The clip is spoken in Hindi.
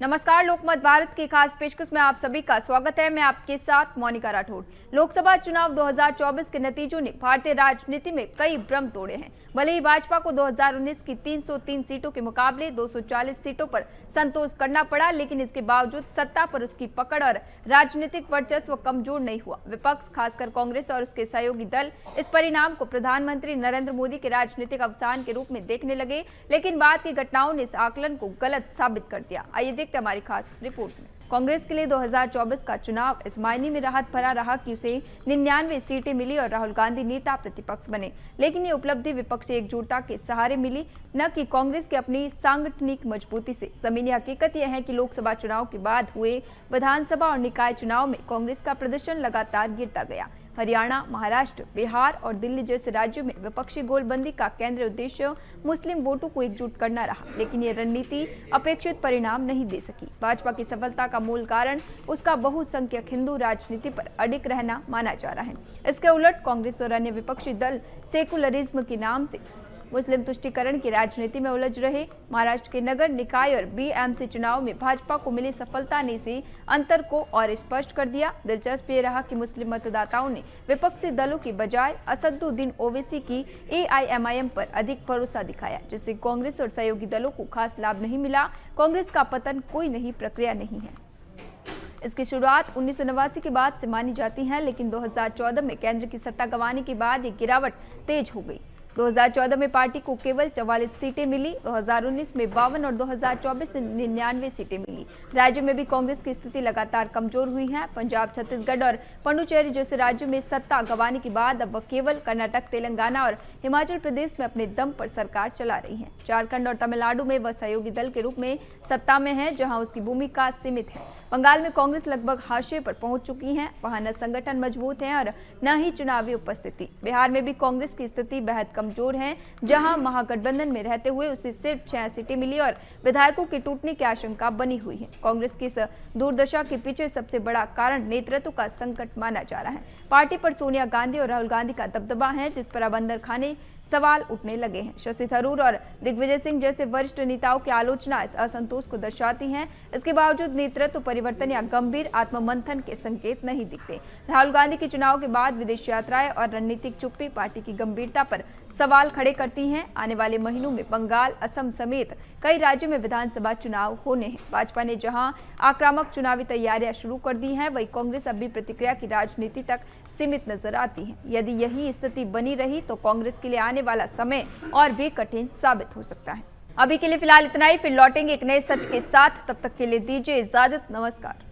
नमस्कार, लोकमत भारत की खास पेशकश में आप सभी का स्वागत है। मैं आपके साथ मोनिका राठौड़। लोकसभा चुनाव 2024 के नतीजों ने भारतीय राजनीति में कई भ्रम तोड़े हैं। भले ही भाजपा को 2019 की 303 सीटों के मुकाबले 240 सीटों पर संतोष करना पड़ा, लेकिन इसके बावजूद सत्ता पर उसकी पकड़ और राजनीतिक वर्चस्व कमजोर नहीं हुआ। विपक्ष, खासकर कांग्रेस और उसके सहयोगी दल, इस परिणाम को प्रधानमंत्री नरेंद्र मोदी के राजनीतिक अवसान के रूप में देखने लगे, लेकिन बाद की घटनाओं ने इस आकलन को गलत साबित कर दिया। आइए देखते हमारी खास रिपोर्ट में। कांग्रेस के लिए 2024 का चुनाव इस मायने में राहत भरा रहा कि उसे 99 सीटें मिली और राहुल गांधी नेता प्रतिपक्ष बने, लेकिन ये उपलब्धि विपक्षी एकजुटता के सहारे मिली, न कि कांग्रेस की अपनी सांगठनिक मजबूती से। जमीनी हकीकत यह है कि लोकसभा चुनाव के बाद हुए विधानसभा और निकाय चुनाव में कांग्रेस का प्रदर्शन लगातार गिरता गया। हरियाणा, महाराष्ट्र, बिहार और दिल्ली जैसे राज्यों में विपक्षी गोलबंदी का केंद्रीय उद्देश्य मुस्लिम वोटों को एकजुट करना रहा, लेकिन ये रणनीति अपेक्षित परिणाम नहीं दे सकी। भाजपा की सफलता का मूल कारण उसका बहुसंख्यक हिंदू राजनीति पर अडिग रहना माना जा रहा है। इसके उलट कांग्रेस और अन्य विपक्षी दल सेकुलरिज्म के नाम से मुस्लिम तुष्टीकरण की राजनीति में उलझ रहे। महाराष्ट्र के नगर निकाय और बीएमसी चुनाव में भाजपा को मिली सफलता ने इसी अंतर को और स्पष्ट कर दिया। दिलचस्प ये रहा कि मुस्लिम मतदाताओं ने विपक्षी दलों की बजाय असदुद्दीन ओवैसी की एआईएमआईएम पर अधिक भरोसा दिखाया, जिससे कांग्रेस और सहयोगी दलों को खास लाभ नहीं मिला। कांग्रेस का पतन कोई नई प्रक्रिया नहीं है। इसकी शुरुआत 1989 के बाद से मानी जाती है, लेकिन 2014 में केंद्र की सत्ता गंवाने के बाद ये गिरावट तेज हो गई। 2014 में पार्टी को केवल 44 सीटें मिली, 2019 में 52 और 2024 में 99 सीटें मिली। राज्य में भी कांग्रेस की स्थिति लगातार कमजोर हुई है। पंजाब, छत्तीसगढ़ और पुडुचेरी जैसे राज्यों में सत्ता गंवाने के बाद अब वह केवल कर्नाटक, तेलंगाना और हिमाचल प्रदेश में अपने दम पर सरकार चला रही है। झारखंड और तमिलनाडु में वह सहयोगी दल के रूप में सत्ता में है, जहां उसकी भूमिका सीमित है। बंगाल में कांग्रेस लगभग हाशिए पर पहुंच चुकी है, वहां न संगठन मजबूत है और न ही चुनावी उपस्थिति। बिहार में भी कांग्रेस की स्थिति बेहद कमजोर है, जहां महागठबंधन में रहते हुए उसे सिर्फ 6 सीटें मिली और विधायकों के टूटने की आशंका बनी हुई है। कांग्रेस की इस दुर्दशा के पीछे सबसे बड़ा कारण नेतृत्व का संकट माना जा रहा है। पार्टी पर सोनिया गांधी और राहुल गांधी का दबदबा है, जिस पर अब अंदर खाने सवाल उठने लगे हैं। शशि थरूर और दिग्विजय सिंह जैसे वरिष्ठ नेताओं की आलोचना इस असंतोष को दर्शाती हैं। इसके बावजूद नेतृत्व परिवर्तन या गंभीर आत्ममंथन के संकेत नहीं दिखते। राहुल गांधी के चुनाव के बाद विदेश यात्राएं और रणनीतिक चुप्पी पार्टी की गंभीरता पर सवाल खड़े करती हैं। आने वाले महीनों में बंगाल, असम समेत कई राज्यों में विधानसभा चुनाव होने हैं। भाजपा ने जहां आक्रामक चुनावी तैयारियां शुरू कर दी हैं, वहीं कांग्रेस अब भी प्रतिक्रिया की राजनीति तक सीमित नजर आती है। यदि यही स्थिति बनी रही तो कांग्रेस के लिए आने वाला समय और भी कठिन साबित हो सकता है। अभी के लिए फिलहाल इतना ही, फिर लौटेंगे एक नए सच के साथ। तब तक के लिए दीजिए इजाजत। नमस्कार।